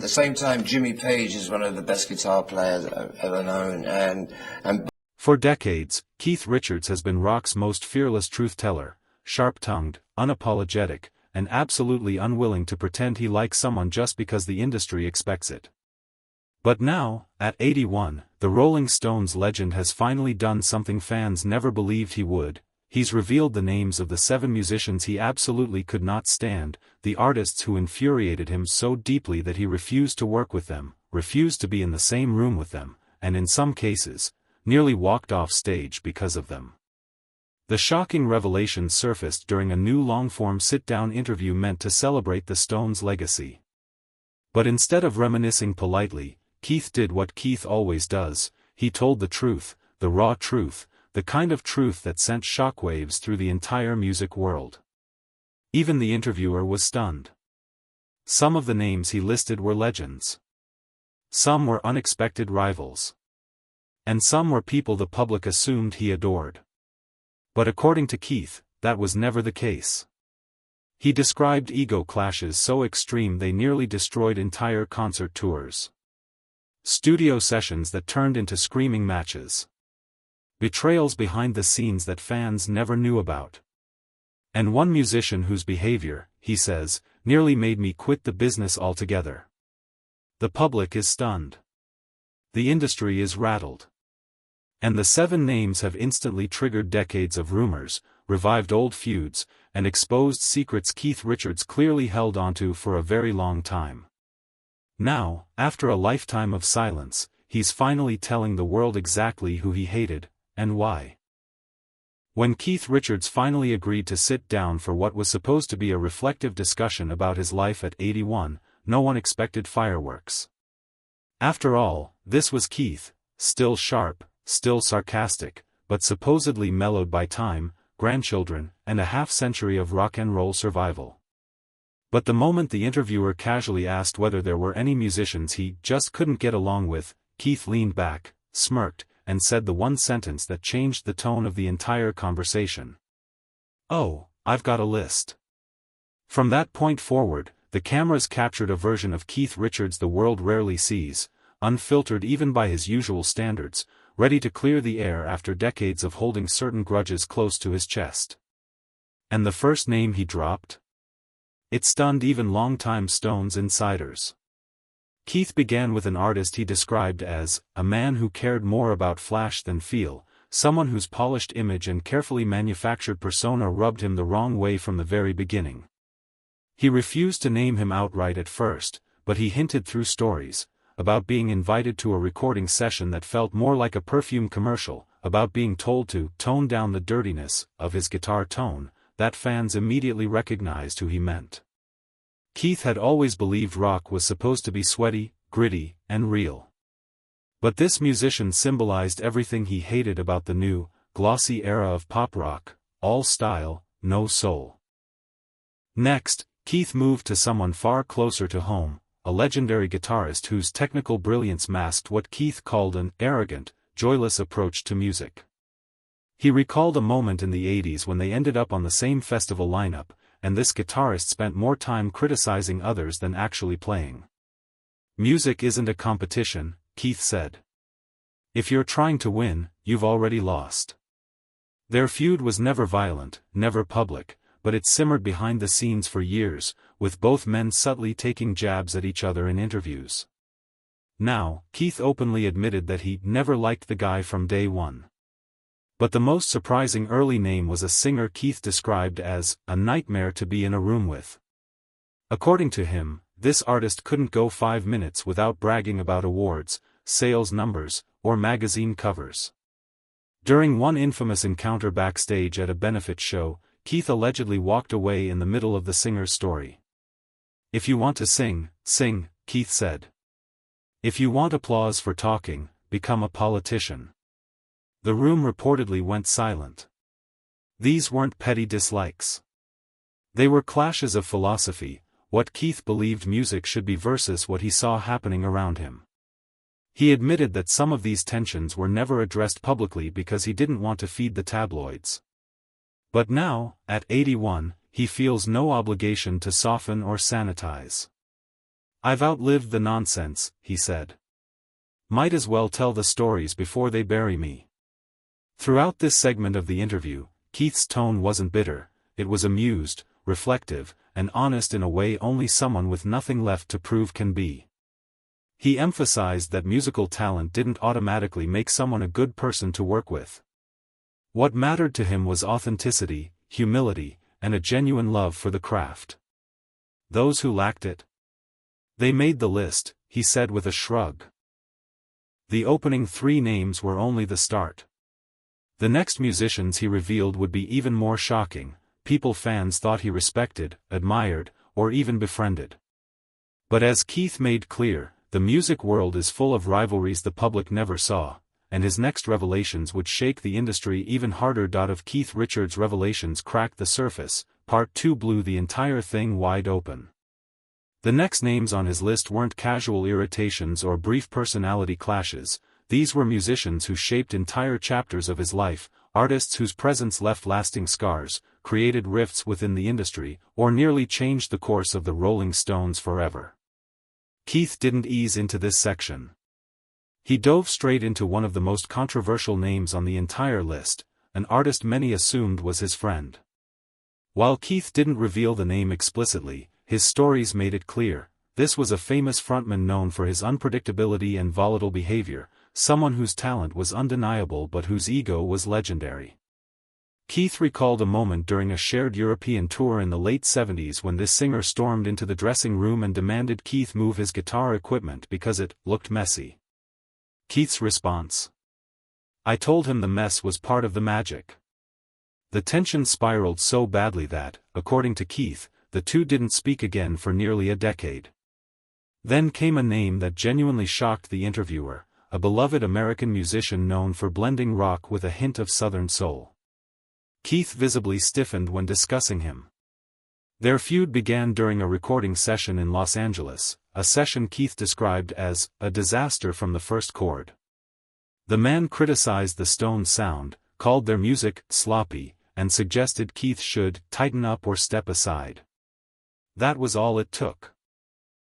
the same time, Jimmy Page is one of the best guitar players I've ever known, and for decades, Keith Richards has been rock's most fearless truth-teller, sharp-tongued, unapologetic, and absolutely unwilling to pretend he likes someone just because the industry expects it. But now, at 81, the Rolling Stones legend has finally done something fans never believed he would. He's revealed the names of the 7 musicians he absolutely could not stand, the artists who infuriated him so deeply that he refused to work with them, refused to be in the same room with them, and in some cases, nearly walked off stage because of them. The shocking revelation surfaced during a new long-form sit-down interview meant to celebrate the Stones' legacy. But instead of reminiscing politely, Keith did what Keith always does. He told the truth, the raw truth, the kind of truth that sent shockwaves through the entire music world. Even the interviewer was stunned. Some of the names he listed were legends. Some were unexpected rivals. And some were people the public assumed he adored. But according to Keith, that was never the case. He described ego clashes so extreme they nearly destroyed entire concert tours. Studio sessions that turned into screaming matches. Betrayals behind the scenes that fans never knew about. And one musician whose behavior, he says, nearly made me quit the business altogether. The public is stunned. The industry is rattled. And the 7 names have instantly triggered decades of rumors, revived old feuds, and exposed secrets Keith Richards clearly held onto for a very long time. Now, after a lifetime of silence, he's finally telling the world exactly who he hated, and why. When Keith Richards finally agreed to sit down for what was supposed to be a reflective discussion about his life at 81, no one expected fireworks. After all, this was Keith, still sharp, still sarcastic, but supposedly mellowed by time, grandchildren, and a half-century of rock and roll survival. But the moment the interviewer casually asked whether there were any musicians he just couldn't get along with, Keith leaned back, smirked, and said the one sentence that changed the tone of the entire conversation. "Oh, I've got a list." From that point forward, the cameras captured a version of Keith Richards the world rarely sees, unfiltered even by his usual standards, ready to clear the air after decades of holding certain grudges close to his chest. And the first name he dropped? It stunned even longtime Stones insiders. Keith began with an artist he described as a man who cared more about flash than feel, someone whose polished image and carefully manufactured persona rubbed him the wrong way from the very beginning. He refused to name him outright at first, but he hinted through stories, about being invited to a recording session that felt more like a perfume commercial, about being told to tone down the dirtiness of his guitar tone, that fans immediately recognized who he meant. Keith had always believed rock was supposed to be sweaty, gritty, and real. But this musician symbolized everything he hated about the new, glossy era of pop rock, all style, no soul. Next, Keith moved to someone far closer to home, a legendary guitarist whose technical brilliance masked what Keith called an arrogant, joyless approach to music. He recalled a moment in the 80s when they ended up on the same festival lineup, and this guitarist spent more time criticizing others than actually playing. "Music isn't a competition," Keith said. "If you're trying to win, you've already lost." Their feud was never violent, never public, but it simmered behind the scenes for years, with both men subtly taking jabs at each other in interviews. Now, Keith openly admitted that he never liked the guy from day one. But the most surprising early name was a singer Keith described as a nightmare to be in a room with. According to him, this artist couldn't go 5 minutes without bragging about awards, sales numbers, or magazine covers. During one infamous encounter backstage at a benefit show, Keith allegedly walked away in the middle of the singer's story. "If you want to sing, sing," Keith said. "If you want applause for talking, become a politician." The room reportedly went silent. These weren't petty dislikes. They were clashes of philosophy, what Keith believed music should be versus what he saw happening around him. He admitted that some of these tensions were never addressed publicly because he didn't want to feed the tabloids. But now, at 81, he feels no obligation to soften or sanitize. "I've outlived the nonsense," he said. "Might as well tell the stories before they bury me." Throughout this segment of the interview, Keith's tone wasn't bitter, it was amused, reflective, and honest in a way only someone with nothing left to prove can be. He emphasized that musical talent didn't automatically make someone a good person to work with. What mattered to him was authenticity, humility, and a genuine love for the craft. Those who lacked it, they made the list, he said with a shrug. The opening 3 names were only the start. The next musicians he revealed would be even more shocking, people fans thought he respected, admired, or even befriended. But as Keith made clear, the music world is full of rivalries the public never saw, and his next revelations would shake the industry even harder. Of Keith Richards' revelations cracked the surface, part 2 blew the entire thing wide open. The next names on his list weren't casual irritations or brief personality clashes, these were musicians who shaped entire chapters of his life, artists whose presence left lasting scars, created rifts within the industry, or nearly changed the course of the Rolling Stones forever. Keith didn't ease into this section. He dove straight into one of the most controversial names on the entire list, an artist many assumed was his friend. While Keith didn't reveal the name explicitly, his stories made it clear, this was a famous frontman known for his unpredictability and volatile behavior, someone whose talent was undeniable but whose ego was legendary. Keith recalled a moment during a shared European tour in the late 70s when this singer stormed into the dressing room and demanded Keith move his guitar equipment because it looked messy. Keith's response: "I told him the mess was part of the magic." The tension spiraled so badly that, according to Keith, the two didn't speak again for nearly a decade. Then came a name that genuinely shocked the interviewer, a beloved American musician known for blending rock with a hint of Southern soul. Keith visibly stiffened when discussing him. Their feud began during a recording session in Los Angeles, a session Keith described as a disaster from the first chord. The man criticized the Stones' sound, called their music sloppy, and suggested Keith should tighten up or step aside. That was all it took.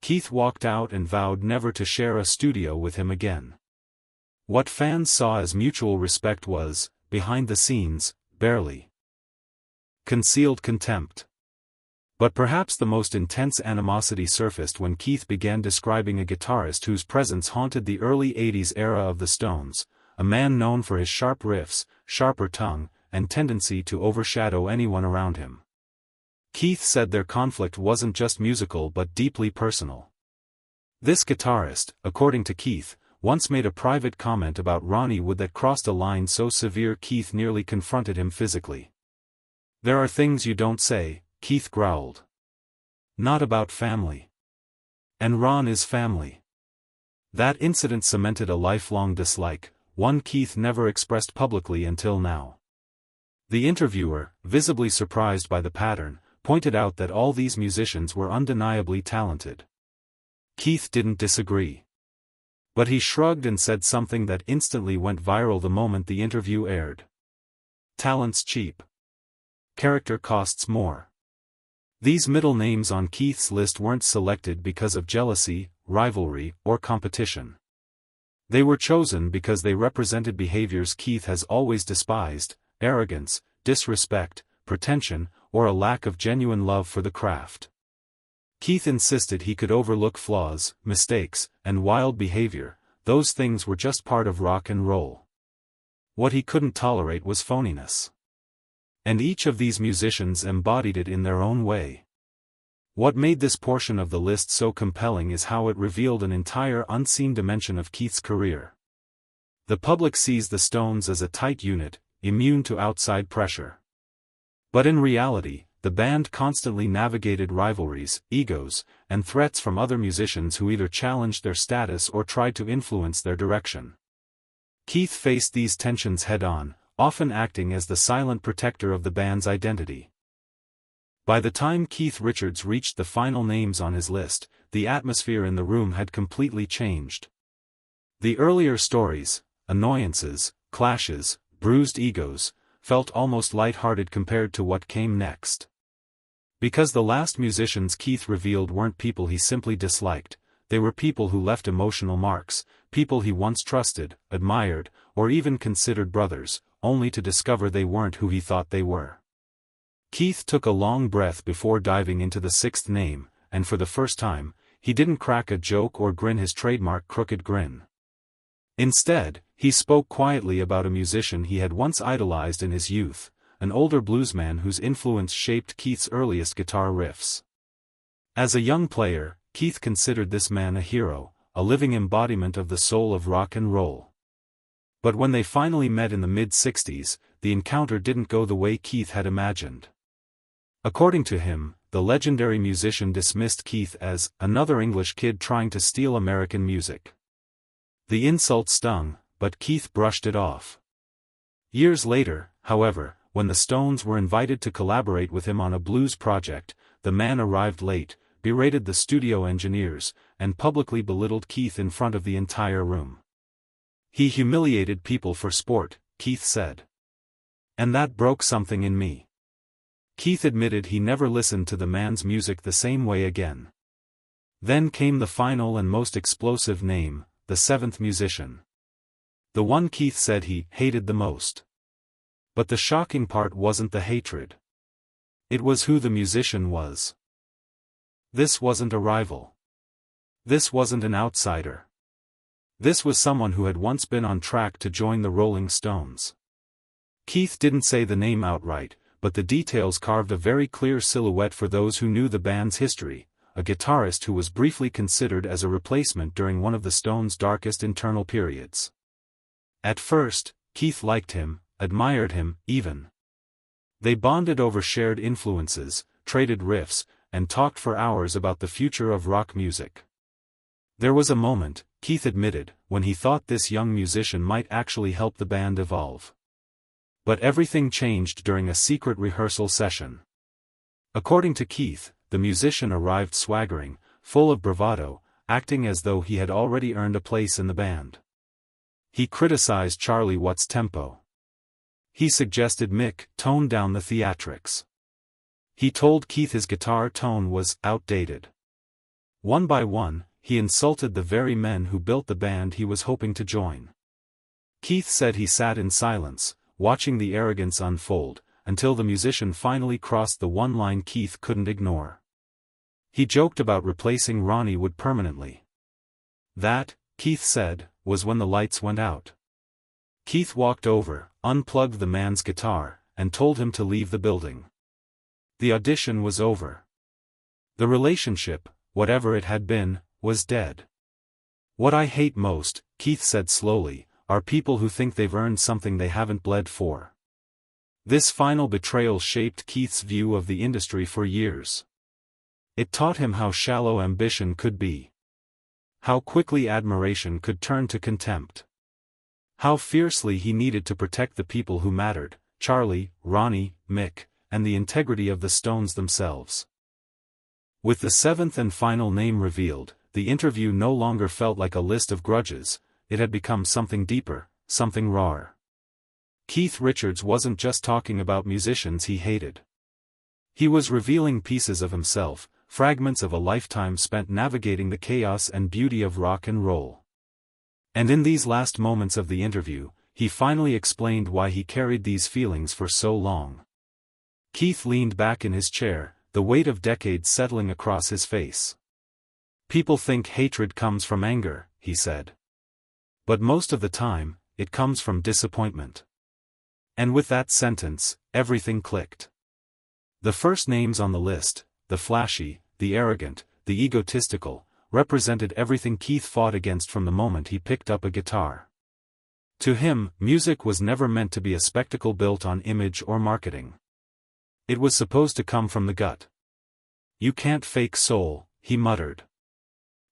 Keith walked out and vowed never to share a studio with him again. What fans saw as mutual respect was, behind the scenes, barely concealed contempt. But perhaps the most intense animosity surfaced when Keith began describing a guitarist whose presence haunted the early 80s era of the Stones, a man known for his sharp riffs, sharper tongue, and tendency to overshadow anyone around him. Keith said their conflict wasn't just musical but deeply personal. This guitarist, according to Keith, once made a private comment about Ronnie Wood that crossed a line so severe Keith nearly confronted him physically. "There are things you don't say," Keith growled. "Not about family. And Ron is family." That incident cemented a lifelong dislike, one Keith never expressed publicly until now. The interviewer, visibly surprised by the pattern, pointed out that all these musicians were undeniably talented. Keith didn't disagree. But he shrugged and said something that instantly went viral the moment the interview aired. "Talent's cheap. Character costs more." These middle names on Keith's list weren't selected because of jealousy, rivalry, or competition. They were chosen because they represented behaviors Keith has always despised: arrogance, disrespect, pretension, or a lack of genuine love for the craft. Keith insisted he could overlook flaws, mistakes, and wild behavior, those things were just part of rock and roll. What he couldn't tolerate was phoniness. And each of these musicians embodied it in their own way. What made this portion of the list so compelling is how it revealed an entire unseen dimension of Keith's career. The public sees the Stones as a tight unit, immune to outside pressure. But in reality, the band constantly navigated rivalries, egos, and threats from other musicians who either challenged their status or tried to influence their direction. Keith faced these tensions head-on, often acting as the silent protector of the band's identity. By the time Keith Richards reached the final names on his list, the atmosphere in the room had completely changed. The earlier stories, annoyances, clashes, bruised egos, felt almost light-hearted compared to what came next. Because the last musicians Keith revealed weren't people he simply disliked, they were people who left emotional marks, people he once trusted, admired, or even considered brothers, only to discover they weren't who he thought they were. Keith took a long breath before diving into the sixth name, and for the first time, he didn't crack a joke or grin his trademark crooked grin. Instead, he spoke quietly about a musician he had once idolized in his youth, an older bluesman whose influence shaped Keith's earliest guitar riffs. As a young player, Keith considered this man a hero, a living embodiment of the soul of rock and roll. But when they finally met in the mid-60s, the encounter didn't go the way Keith had imagined. According to him, the legendary musician dismissed Keith as another English kid trying to steal American music. The insult stung, but Keith brushed it off. Years later, however, when the Stones were invited to collaborate with him on a blues project, the man arrived late, berated the studio engineers, and publicly belittled Keith in front of the entire room. "He humiliated people for sport," Keith said. "And that broke something in me." Keith admitted he never listened to the man's music the same way again. Then came the final and most explosive name, the seventh musician. The one Keith said he hated the most. But the shocking part wasn't the hatred. It was who the musician was. This wasn't a rival. This wasn't an outsider. This was someone who had once been on track to join the Rolling Stones. Keith didn't say the name outright, but the details carved a very clear silhouette for those who knew the band's history, a guitarist who was briefly considered as a replacement during one of the Stones' darkest internal periods. At first, Keith liked him, admired him, even. They bonded over shared influences, traded riffs, and talked for hours about the future of rock music. There was a moment, Keith admitted, when he thought this young musician might actually help the band evolve. But everything changed during a secret rehearsal session. According to Keith, the musician arrived swaggering, full of bravado, acting as though he had already earned a place in the band. He criticized Charlie Watts' tempo. He suggested Mick tone down the theatrics. He told Keith his guitar tone was outdated. One by one, he insulted the very men who built the band he was hoping to join. Keith said he sat in silence, watching the arrogance unfold, until the musician finally crossed the one line Keith couldn't ignore. He joked about replacing Ronnie Wood permanently. That, Keith said, was when the lights went out. Keith walked over, unplugged the man's guitar, and told him to leave the building. The audition was over. The relationship, whatever it had been, was dead. "What I hate most," Keith said slowly, "are people who think they've earned something they haven't bled for." This final betrayal shaped Keith's view of the industry for years. It taught him how shallow ambition could be. How quickly admiration could turn to contempt. How fiercely he needed to protect the people who mattered, Charlie, Ronnie, Mick, and the integrity of the Stones themselves. With the seventh and final name revealed, the interview no longer felt like a list of grudges, it had become something deeper, something rawer. Keith Richards wasn't just talking about musicians he hated. He was revealing pieces of himself, fragments of a lifetime spent navigating the chaos and beauty of rock and roll. And in these last moments of the interview, he finally explained why he carried these feelings for so long. Keith leaned back in his chair, the weight of decades settling across his face. "People think hatred comes from anger," he said. "But most of the time, it comes from disappointment." And with that sentence, everything clicked. The first names on the list, the flashy, the arrogant, the egotistical, represented everything Keith fought against from the moment he picked up a guitar. To him, music was never meant to be a spectacle built on image or marketing. It was supposed to come from the gut. "You can't fake soul," he muttered.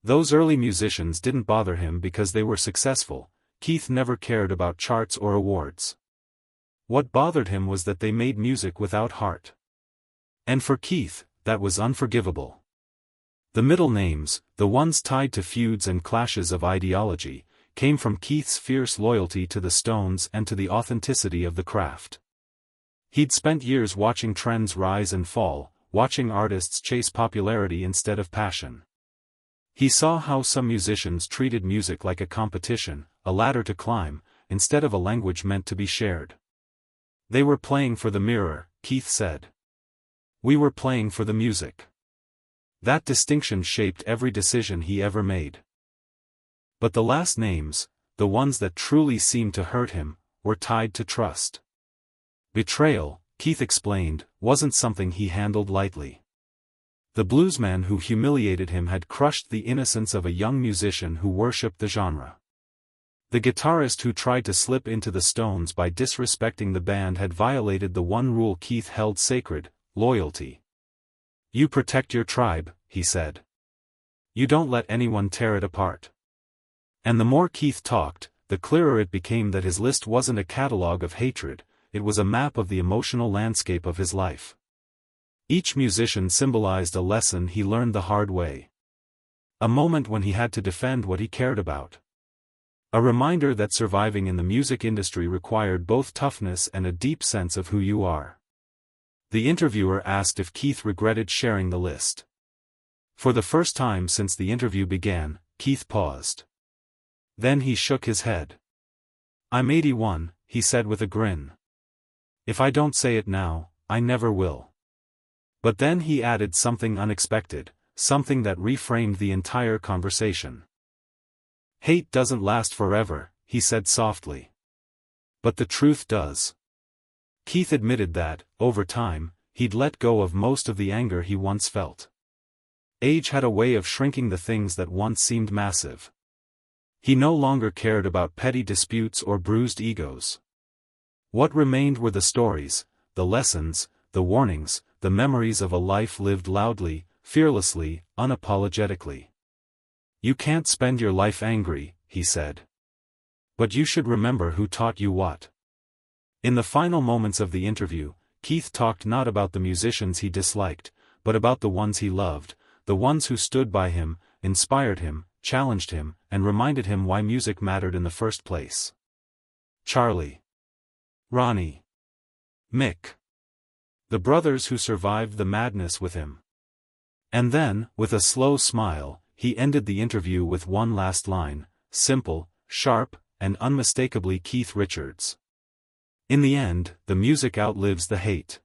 Those early musicians didn't bother him because they were successful. Keith never cared about charts or awards. What bothered him was that they made music without heart. And for Keith, that was unforgivable. The middle names, the ones tied to feuds and clashes of ideology, came from Keith's fierce loyalty to the Stones and to the authenticity of the craft. He'd spent years watching trends rise and fall, watching artists chase popularity instead of passion. He saw how some musicians treated music like a competition, a ladder to climb, instead of a language meant to be shared. They were playing for the mirror, Keith said. We were playing for the music. That distinction shaped every decision he ever made. But the last names, the ones that truly seemed to hurt him, were tied to trust. Betrayal, Keith explained, wasn't something he handled lightly. The bluesman who humiliated him had crushed the innocence of a young musician who worshipped the genre. The guitarist who tried to slip into the Stones by disrespecting the band had violated the one rule Keith held sacred: loyalty. You protect your tribe, he said. You don't let anyone tear it apart. And the more Keith talked, the clearer it became that his list wasn't a catalogue of hatred, it was a map of the emotional landscape of his life. Each musician symbolized a lesson he learned the hard way. A moment when he had to defend what he cared about. A reminder that surviving in the music industry required both toughness and a deep sense of who you are. The interviewer asked if Keith regretted sharing the list. For the first time since the interview began, Keith paused. Then he shook his head. I'm 81, he said with a grin. If I don't say it now, I never will. But then he added something unexpected, something that reframed the entire conversation. Hate doesn't last forever, he said softly. But the truth does. Keith admitted that, over time, he'd let go of most of the anger he once felt. Age had a way of shrinking the things that once seemed massive. He no longer cared about petty disputes or bruised egos. What remained were the stories, the lessons, the warnings, the memories of a life lived loudly, fearlessly, unapologetically. You can't spend your life angry, he said. But you should remember who taught you what. In the final moments of the interview, Keith talked not about the musicians he disliked, but about the ones he loved, the ones who stood by him, inspired him, challenged him, and reminded him why music mattered in the first place. Charlie. Ronnie. Mick. The brothers who survived the madness with him. And then, with a slow smile, he ended the interview with one last line, simple, sharp, and unmistakably Keith Richards. In the end, the music outlives the hate.